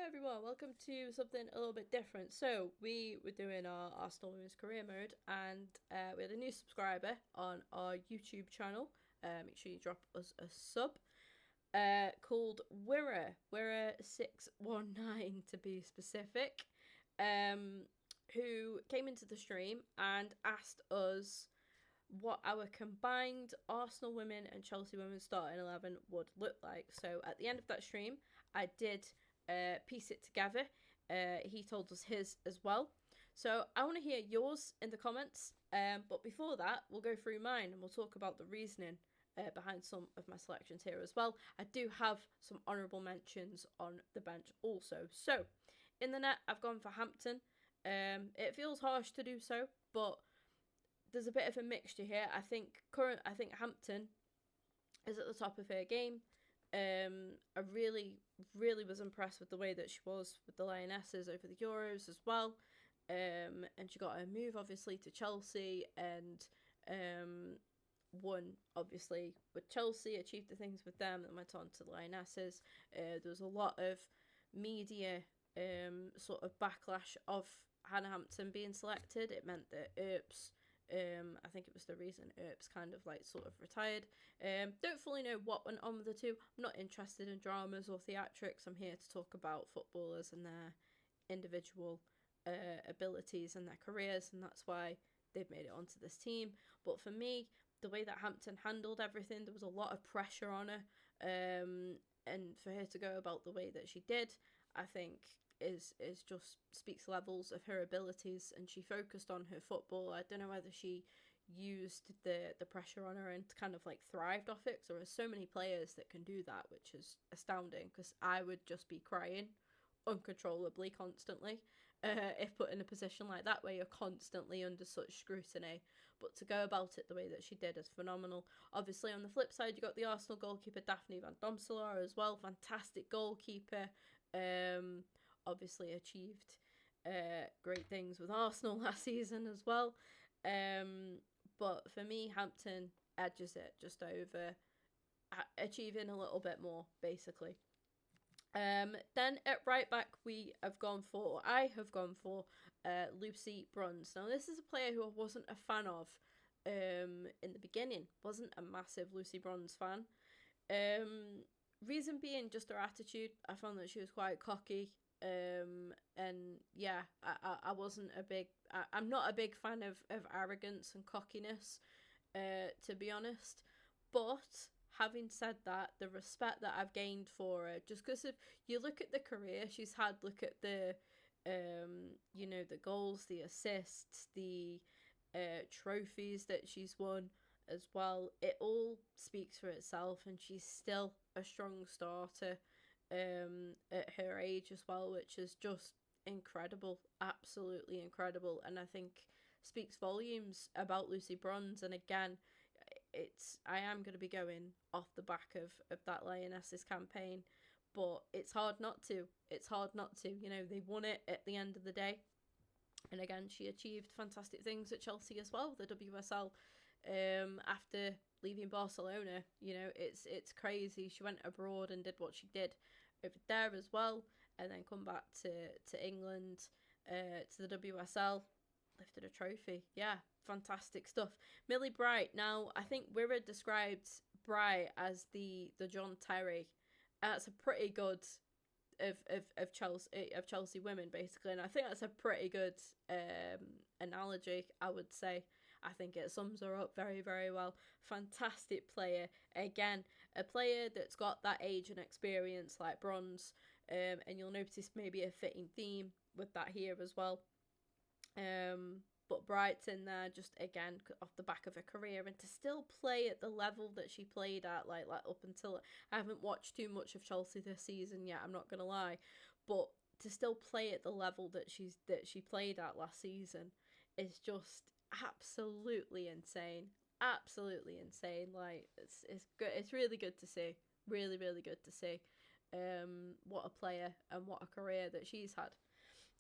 everyone, welcome to something a little bit different. So we were doing our Arsenal Women's Career Mode, and we had a new subscriber on our YouTube channel. Make sure you drop us a sub. Called Wirra619 to be specific, who came into the stream and asked us what our combined Arsenal women and Chelsea women starting 11 would look like. So at the end of that stream, I did piece it together. He told us his as well. So I want to hear yours in the comments. But before that, we'll go through mine and we'll talk about the reasoning behind some of my selections here as well. I do have some honourable mentions on the bench also. So in the net, I've gone for Hampton. It feels harsh to do so, but there's a bit of a mixture here. I think Hampton is at the top of her game. I really was impressed with the way that she was with the Lionesses over the Euros as well. And she got her move obviously to Chelsea and won obviously with Chelsea, achieved the things with them, and went on to the Lionesses. There was a lot of media sort of backlash of Hannah Hampton being selected. It meant that Earps, I think it was the reason Earps kind of like sort of retired. Don't fully know what went on with the two. I'm not interested in dramas or theatrics. I'm here to talk about footballers and their individual abilities and their careers, and that's why they've made it onto this team. But for me, the way that Hampton handled everything, there was a lot of pressure on her, and for her to go about the way that she did, I think is just speaks levels of her abilities, and she focused on her football. I don't know whether she used the pressure on her and kind of like thrived off it. So there are so many players that can do that, which is astounding, because I would just be crying uncontrollably constantly if put in a position like that where you're constantly under such scrutiny. But to go about it the way that she did is phenomenal. Obviously on the flip side, you got the Arsenal goalkeeper Daphne van Domselaar as well. Fantastic goalkeeper. Obviously achieved great things with Arsenal last season as well. But for me, Hampton edges it just over, achieving a little bit more basically. Then at right back I have gone for Lucy Bronze. Now this is a player who I wasn't a fan of in the beginning. Wasn't a massive Lucy Bronze fan. Reason being just her attitude. I found that she was quite cocky. And yeah, I wasn't a big I'm not a big fan of arrogance and cockiness, to be honest. But having said that, the respect that I've gained for her, just because if you look at the career she's had, look at the the goals, the assists, the trophies that she's won as well, it all speaks for itself, and she's still a strong starter at her age as well, which is just incredible, absolutely incredible, and I think speaks volumes about Lucy Bronze. And again, I am going to be going off the back of that Lionesses campaign, but it's hard not to. They won it at the end of the day, and again, she achieved fantastic things at Chelsea as well, the WSL, after leaving Barcelona. It's crazy. She went abroad and did what she did over there as well, and then come back to England, to the WSL, lifted a trophy. Yeah, fantastic stuff. Millie Bright. Now, I think Wirra described Bright as the John Terry. That's a pretty good of Chelsea women basically, and I think that's a pretty good analogy, I would say. I think it sums her up very, very well. Fantastic player. Again, a player that's got that age and experience like Bronze, and you'll notice maybe a fitting theme with that here as well. But Bright's in there just again off the back of her career, and to still play at the level that she played at, like up until, I haven't watched too much of Chelsea this season yet, I'm not gonna lie, but to still play at the level that she played at last season is just absolutely insane. Like it's good. It's really good to see. Really good to see. What a player and what a career that she's had.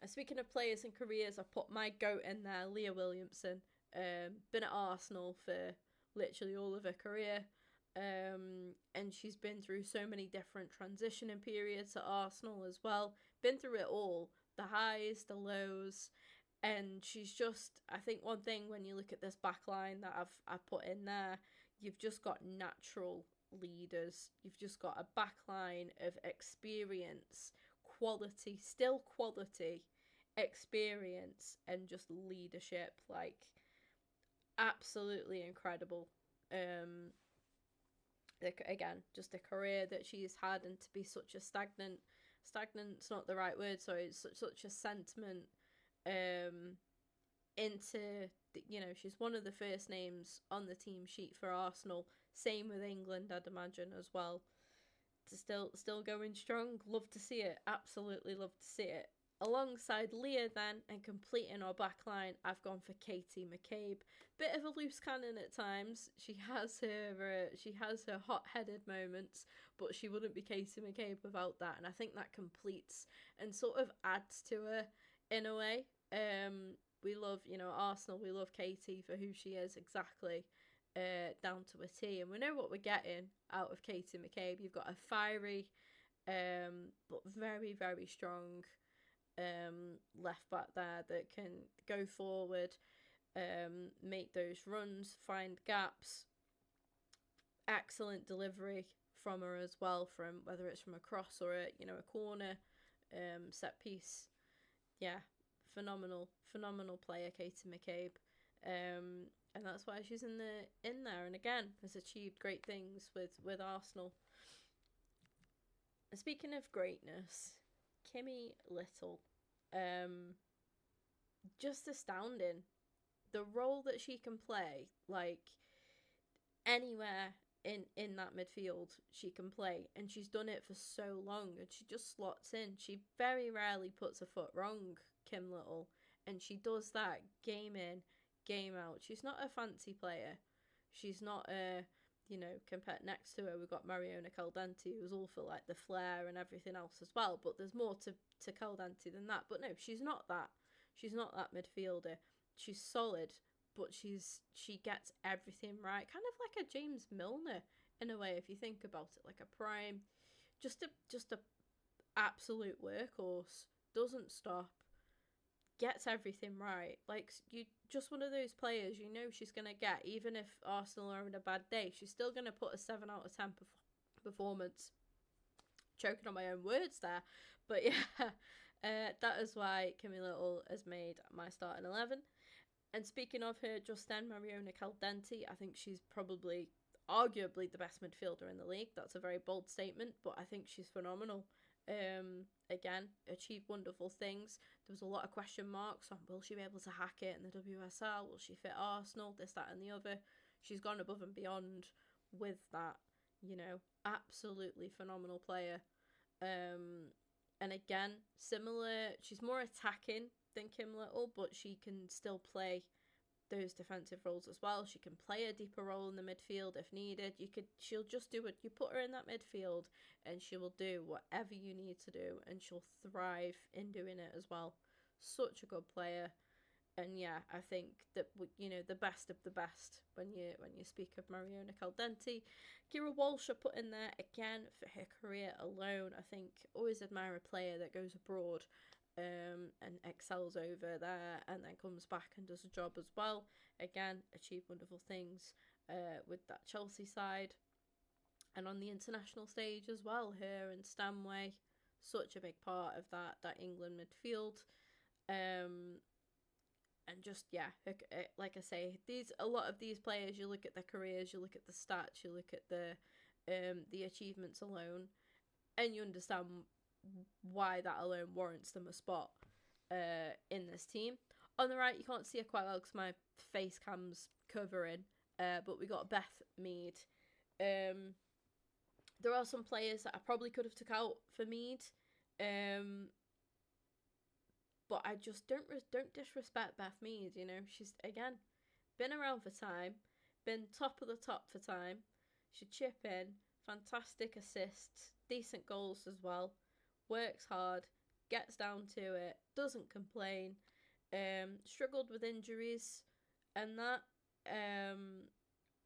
And speaking of players and careers, I put my goat in there, Leah Williamson. Been at Arsenal for literally all of her career. And she's been through so many different transitioning periods at Arsenal as well. Been through it all, the highs, the lows, and she's just, I think one thing when you look at this back line that I've put in there, you've just got natural leaders. You've just got a back line of experience, quality, still quality, experience, and just leadership. Like, absolutely incredible. Again, just a career that she's had, and to be such a stagnant's not the right word, sorry, it's such a sentiment into she's one of the first names on the team sheet for Arsenal. Same with England, I'd imagine, as well. Still going strong. Love to see it. Absolutely love to see it. Alongside Leah then, and completing our back line, I've gone for Katie McCabe. Bit of a loose cannon at times. She has her hot-headed moments, but she wouldn't be Katie McCabe without that. And I think that completes and sort of adds to her in a way. We love, Arsenal, we love Katie for who she is exactly, down to a T. And we know what we're getting out of Katie McCabe. You've got a fiery, but very, very strong left back there that can go forward, make those runs, find gaps. Excellent delivery from her as well, from whether it's from a cross or a corner, set piece. Yeah, phenomenal player, Katie McCabe, and that's why she's in there, and again has achieved great things with Arsenal. And speaking of greatness, Kimmy Little, just astounding. The role that she can play, like anywhere in that midfield she can play, and she's done it for so long, and she just slots in. She very rarely puts a foot wrong, Kim Little, and she does that game in, game out. She's not a fancy player. She's not a, compared next to her we've got Mariona Caldenti, who's all for like the flair and everything else as well, but there's more to Caldenti than that. But no, she's not that. She's not that midfielder. She's solid, but she gets everything right, kind of like a James Milner in a way, if you think about it, like a prime, just a absolute workhorse, doesn't stop, gets everything right. Like, you just one of those players she's gonna get, even if Arsenal are having a bad day, she's still gonna put a 7 out of 10 performance. Choking on my own words there, but yeah, that is why Kimmy Little has made my starting 11. And speaking of her, just then, Mariona Caldenti, I think she's probably, arguably, the best midfielder in the league. That's a very bold statement, but I think she's phenomenal. Again, achieved wonderful things. There was a lot of question marks on, will she be able to hack it in the WSL? Will she fit Arsenal? This, that, and the other. She's gone above and beyond with that. Absolutely phenomenal player. And again, similar, she's more attacking than Kim Little, but she can still play those defensive roles as well. She can play a deeper role in the midfield if needed. She'll just do it. You put her in that midfield and she will do whatever you need to do, and she'll thrive in doing it as well. Such a good player. And yeah, I think that the best of the best when you speak of Mariona Caldenti. Kira Walsh I put in there again for her career alone. I think always admire a player that goes abroad and excels over there and then comes back and does a job as well. Again, achieved wonderful things with that Chelsea side, and on the international stage as well. Her and Stanway, such a big part of that England midfield. And just, yeah, like I say, a lot of these players, you look at their careers, you look at the stats, you look at the achievements alone, and you understand why that alone warrants them a spot in this team. On the right, you can't see it quite well because my face cam's covering, but we got Beth Mead. There are some players that I probably could have took out for Mead, but I just don't disrespect Beth Mead. She's, again, been around for time, been top of the top for time. She'd chip in, fantastic assists, decent goals as well. Works hard, gets down to it, doesn't complain. Struggled with injuries and that,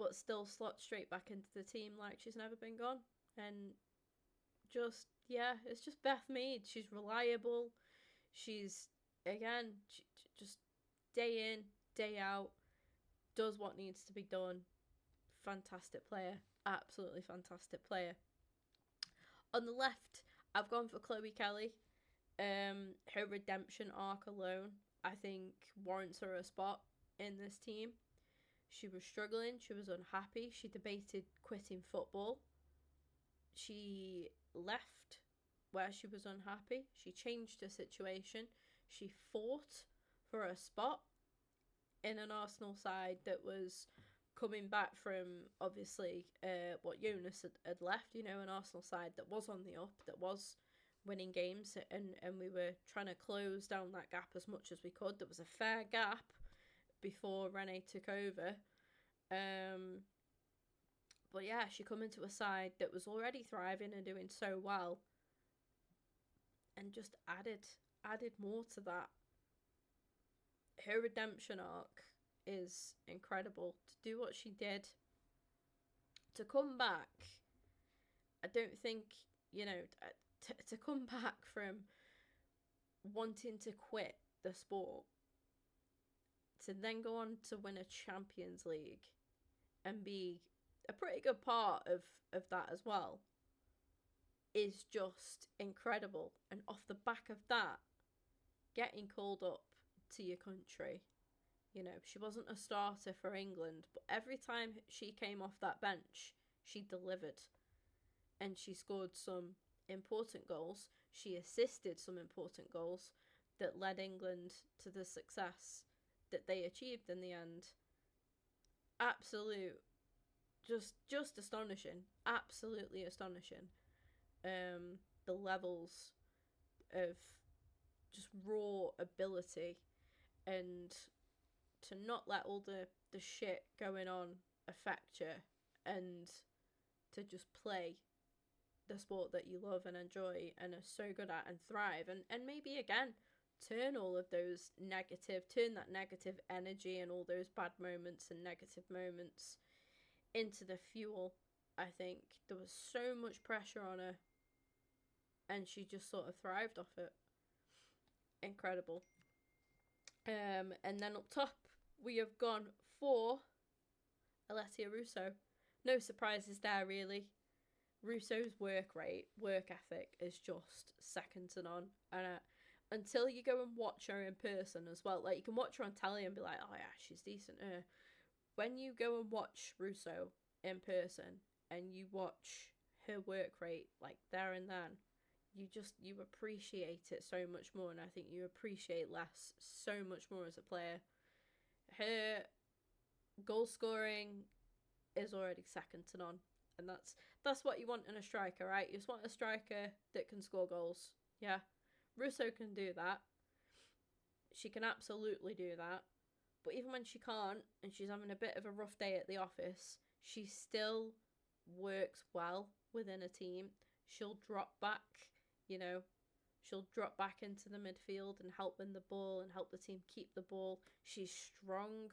but still slots straight back into the team like she's never been gone. And just, yeah, it's just Beth Mead. She's reliable. She's, again, just day in, day out, does what needs to be done. Fantastic player. Absolutely fantastic player. On the left, I've gone for Chloe Kelly. Her redemption arc alone, I think, warrants her a spot in this team. She was struggling. She was unhappy. She debated quitting football. She left where she was unhappy. She changed her situation. She fought for a spot in an Arsenal side that was coming back from, obviously, what Jonas had left, you know, an Arsenal side that was on the up, that was winning games, and we were trying to close down that gap as much as we could. There was a fair gap before Rene took over. But yeah, she come into a side that was already thriving and doing so well, and just added more to that. Her redemption arc is incredible. To do what she did, to come back, I don't think, you know, to come back from wanting to quit the sport, to then go on to win a Champions League and be a pretty good part of that as well, is just incredible. And off the back of that, getting called up to your country, you know, she wasn't a starter for England, but every time she came off that bench, she delivered. And she scored some important goals. She assisted some important goals that led England to the success that they achieved in the end. Absolute, just astonishing. Absolutely astonishing. The levels of just raw ability, and to not let all the shit going on affect you, and to just play the sport that you love and enjoy and are so good at and thrive, and maybe again turn that negative energy and all those bad moments and negative moments into the fuel. I think there was so much pressure on her, and she just sort of thrived off it. Incredible. And then up top, we have gone for Alessia Russo. No surprises there, really. Russo's work ethic is just second to none. And until you go and watch her in person as well, like, you can watch her on telly and be like, oh yeah, she's decent. When you go and watch Russo in person and you watch her work rate, like, there and then, you appreciate it so much more, and I think you appreciate Les so much more as a player. Her goal scoring is already second to none, and that's what you want in a striker, right? You just want a striker that can score goals. Yeah, Russo can do that. She can absolutely do that. But even when she can't, and she's having a bit of a rough day at the office, she still works well within a team. She'll drop back, you know, she'll drop back into the midfield and help win the ball and help the team keep the ball. She's strong.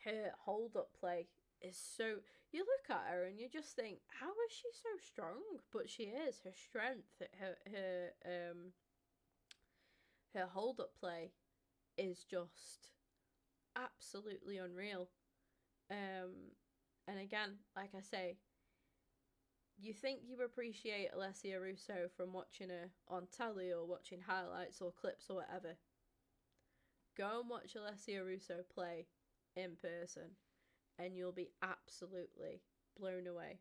Her hold-up play is so... You look at her and you just think, how is she so strong? But she is. Her strength, her hold-up play is just absolutely unreal. And again, like I say, you think you appreciate Alessia Russo from watching her on telly or watching highlights or clips or whatever. Go and watch Alessia Russo play in person, and you'll be absolutely blown away.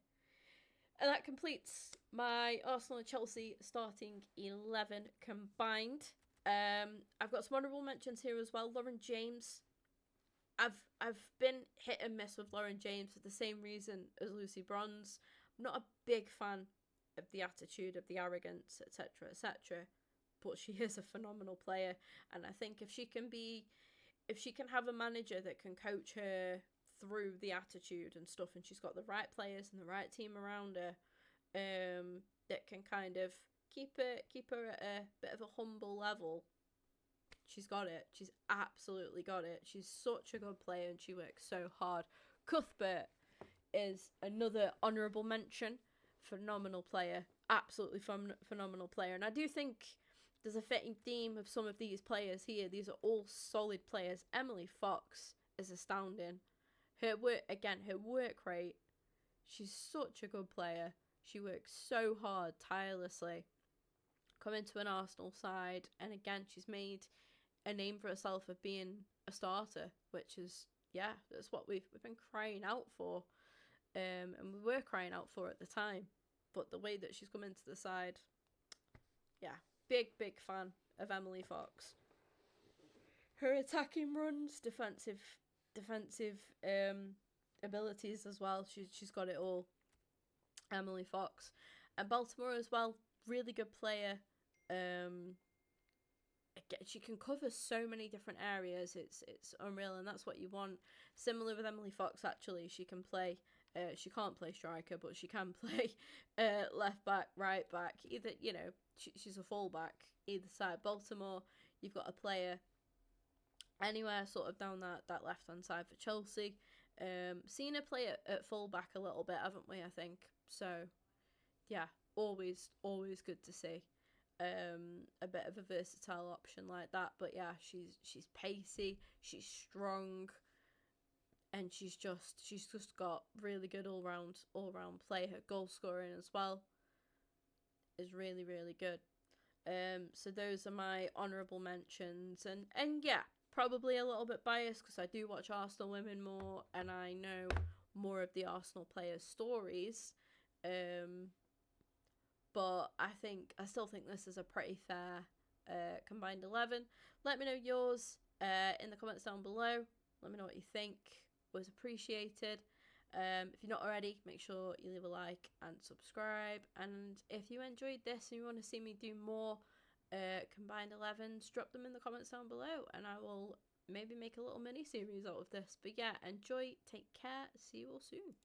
And that completes my Arsenal and Chelsea starting 11 combined. I've got some honourable mentions here as well. Lauren James. I've been hit and miss with Lauren James for the same reason as Lucy Bronze. I'm not a big fan of the attitude, of the arrogance, etc., etc. But she is a phenomenal player, and I think if she can have a manager that can coach her through the attitude and stuff, and she's got the right players and the right team around her, that can kind of keep her at a bit of a humble level, she's got it. She's absolutely got it. She's such a good player, and she works so hard. Cuthbert, is another honourable mention. Phenomenal player, absolutely phenomenal player. And I do think there's a fitting theme of some of these players here. These are all solid players. Emily Fox is astounding. Her work rate. She's such a good player. She works so hard, tirelessly. Coming to an Arsenal side, and again, she's made a name for herself of being a starter, which is, yeah, that's what we've been crying out for, and we were crying out for at the time. But the way that she's come into the side, yeah, big fan of Emily Fox. Her attacking runs, defensive abilities as well. She's got it all. Emily Fox. And Baltimore as well, really good player. She can cover so many different areas. It's unreal, and that's what you want. Similar with Emily Fox, actually, she can play. She can't play striker, but she can play left back, right back. Either, you know, she's a fullback either side. Baltimore, you've got a player anywhere sort of down that left hand side for Chelsea. Seen her play at fullback a little bit, haven't we? I think so. Yeah, always good to see. A bit of a versatile option like that. But yeah, she's pacey, she's strong, and she's just got really good all round play. Her goal scoring as well is really good. So those are my honourable mentions, and yeah, probably a little bit biased because I do watch Arsenal women more, and I know more of the Arsenal players' stories. But I still think this is a pretty fair combined 11. Let me know yours in the comments down below. Let me know what you think. Was appreciated. If you're not already, make sure you leave a like and subscribe. And if you enjoyed this and you want to see me do more combined 11s, drop them in the comments down below, and I will maybe make a little mini series out of this. But yeah, enjoy, take care, see you all soon.